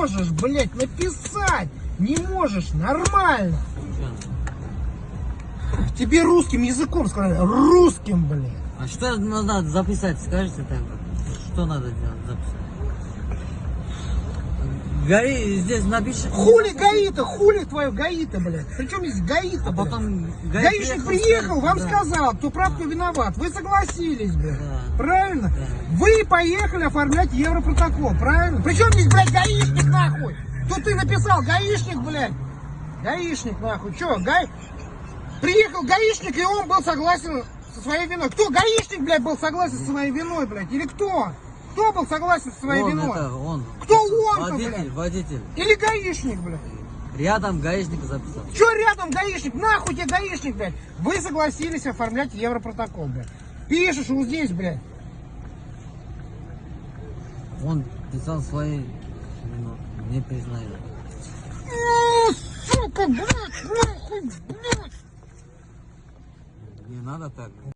можешь, блядь, написать. Не можешь, нормально. Тебе русским языком сказали, русским, блядь. А что надо записать, скажите так? Что надо делать, записать? ГАИ здесь напишет. Хули ГАИ-то, хули твое ГАИ-то, блядь. Причем здесь ГАИ-то, А потом гаишник приехал, вам да. сказал, кто прав, кто виноват. Вы согласились, блядь. Да. Правильно? Да. Вы поехали оформлять европротокол, правильно? Причем здесь, блядь, гаишник, нахуй? Тут ты написал, гаишник, блядь. Гаишник, нахуй. Че, Приехал гаишник, и он был согласен со своей виной. Кто гаишник, блядь, был согласен со своей виной, блядь? Или кто? Кто был согласен со своей виной? Это он. Кто он-то, Водитель, блядь? водитель. Или гаишник, блядь? Рядом гаишника записал. Че рядом гаишник? Нахуй тебе гаишник, блядь? Вы согласились оформлять европротокол, блядь. Пишешь вот здесь, блядь. Он писал свои, не признаю. Сука, блядь, нахуй, блядь. Не надо так.